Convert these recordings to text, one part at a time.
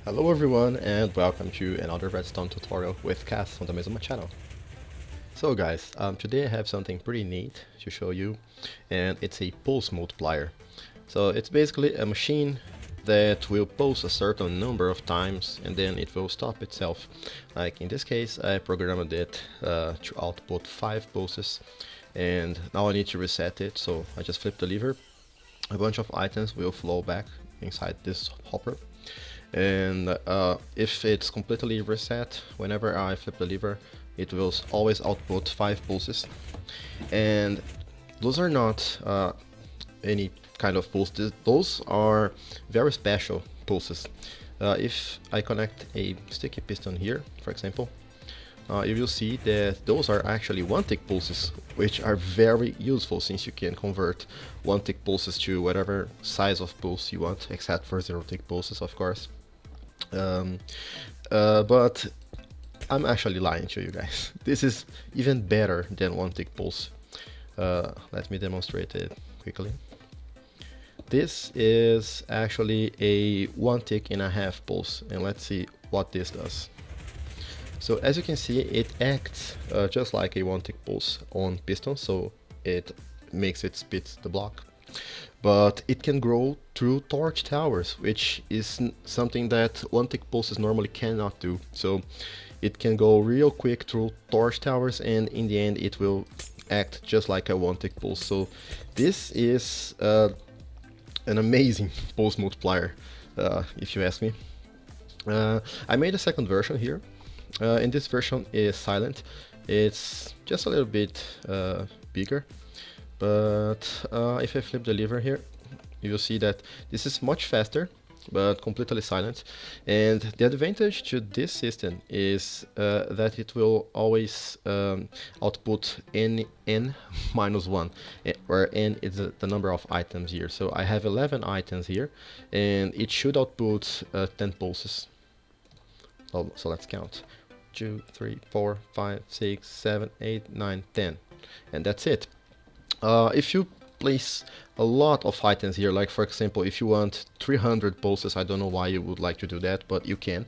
Hello everyone and welcome to another redstone tutorial with Cass on the Maizuma channel. So guys, today I have something pretty neat to show you, and it's a pulse multiplier. So it's basically a machine that will pulse a certain number of times and then it will stop itself. Like in this case I programmed it to output 5 pulses, and now I need to reset it, so I just flip the lever. A bunch of items will flow back inside this hopper. And if it's completely reset, whenever I flip the lever, it will always output 5 pulses. And those are not any kind of pulses, those are very special pulses. If I connect a sticky piston here, for example, you will see that those are actually 1-tick pulses, which are very useful since you can convert 1-tick pulses to whatever size of pulse you want, except for 0-tick pulses, of course. But I'm actually lying to you guys. This is even better than 1-tick pulse. Let me demonstrate it quickly. This is actually a 1.5-tick pulse, and let's see what this does. So as you can see, it acts just like a 1-tick pulse on piston, so it makes it spit the block. But it can grow through torch towers, which is something that 1-tick pulses normally cannot do. So it can go real quick through torch towers, and in the end it will act just like a 1-tick pulse. So this is an amazing pulse multiplier, if you ask me. I made a second version here, and this version is silent. It's just a little bit bigger. But if I flip the lever here, you will see that this is much faster, but completely silent. And the advantage to this system is that it will always output n minus 1, where n is the number of items here. So I have 11 items here, and it should output 10 pulses. So let's count. 2, 3, 4, 5, 6, 7, 8, 9, 10. And that's it. If you place a lot of items here, like for example, if you want 300 pulses, I don't know why you would like to do that, but you can.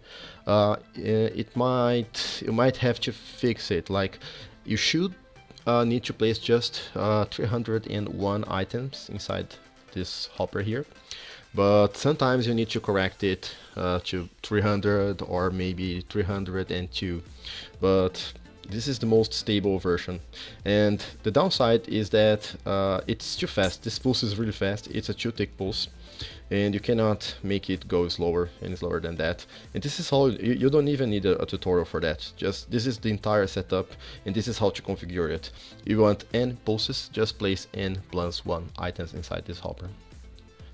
You might have to fix it. Like you should need to place just 301 items inside this hopper here, but sometimes you need to correct it to 300 or maybe 302. But this is the most stable version, and the downside is that it's too fast. This pulse is really fast. It's a 2-tick pulse, and you cannot make it go slower and slower than that. And this is all. You don't even need a tutorial for that. Just this is the entire setup, and this is how to configure it. You want n pulses, just place n plus 1 items inside this hopper.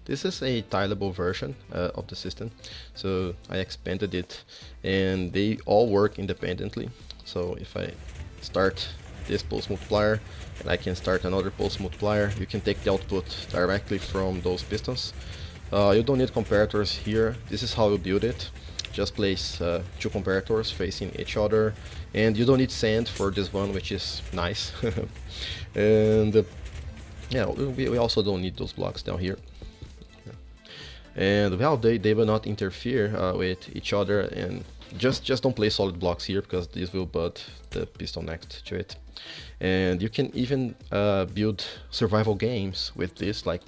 This is a tileable version of the system, so I expanded it, and they all work independently. So if I start this pulse multiplier and I can start another pulse multiplier, you can take the output directly from those pistons. You don't need comparators here. This is how you build it. Just place 2 comparators facing each other, and you don't need sand for this one, which is nice. And yeah, we also don't need those blocks down here. And well, they will not interfere with each other, and just don't place solid blocks here, because this will butt the piston next to it. And you can even build survival games with this. Like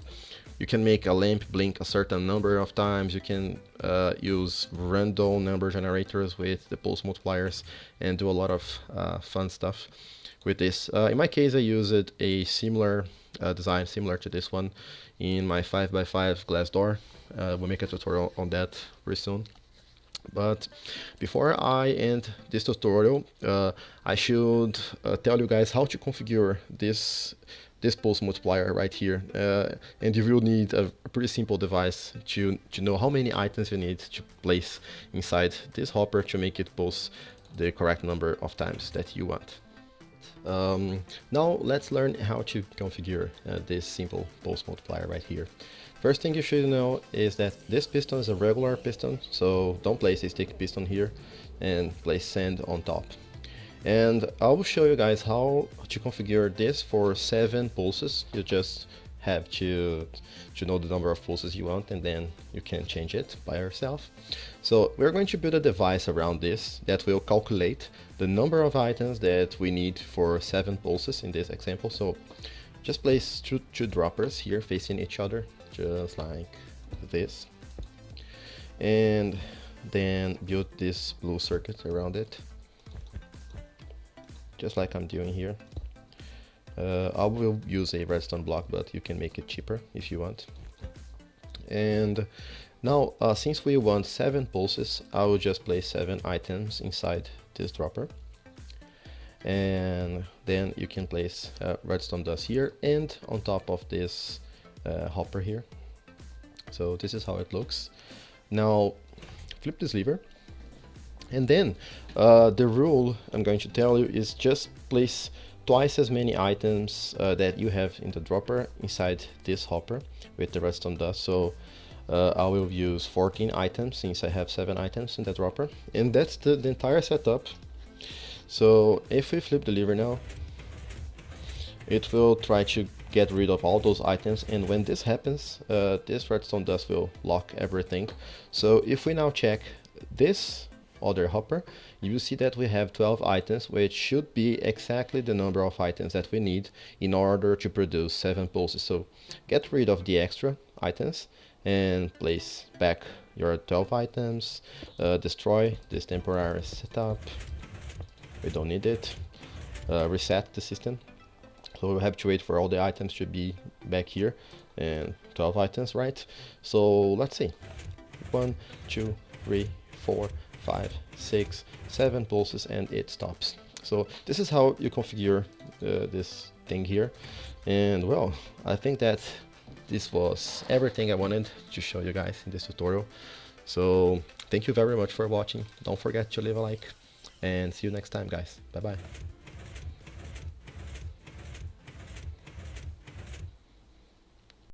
you can make a lamp blink a certain number of times. You can use random number generators with the pulse multipliers and do a lot of fun stuff with this. In my case, I used a similar design, similar to this one, in my 5x5 glass door. We'll make a tutorial on that very soon. But before I end this tutorial, I should tell you guys how to configure this pulse multiplier right here. And you will need a pretty simple device to know how many items you need to place inside this hopper to make it pulse the correct number of times that you want. Now let's learn how to configure this simple pulse multiplier right here. First thing you should know is that this piston is a regular piston, so don't place a stick piston here and place sand on top. And I will show you guys how to configure this for 7 pulses. You just have to know the number of pulses you want, and then you can change it by yourself. So we're going to build a device around this that will calculate the number of items that we need for 7 pulses in this example. So just place two droppers here facing each other, just like this, and then build this blue circuit around it, just like I'm doing here. I will use a redstone block, but you can make it cheaper if you want. And now, since we want 7 pulses, I will just place 7 items inside this dropper. And then you can place redstone dust here and on top of this hopper here. So this is how it looks. Now, flip this lever. And then the rule I'm going to tell you is just place twice as many items that you have in the dropper inside this hopper with the redstone dust. So I will use 14 items since I have 7 items in the dropper, and that's the entire setup. So if we flip the lever now, it will try to get rid of all those items, and when this happens, this redstone dust will lock everything. So if we now check this other hopper, you will see that we have 12 items, which should be exactly the number of items that we need in order to produce 7 pulses. So get rid of the extra items and place back your 12 items, destroy this temporary setup, we don't need it, reset the system. So we'll have to wait for all the items to be back here, and 12 items, right? So let's see, 1, 2, 3, 4, 5, 6, 7 pulses, and it stops. So this is how you configure this thing here. And well, I think that this was everything I wanted to show you guys in this tutorial. So thank you very much for watching. Don't forget to leave a like, and see you next time, guys. Bye bye.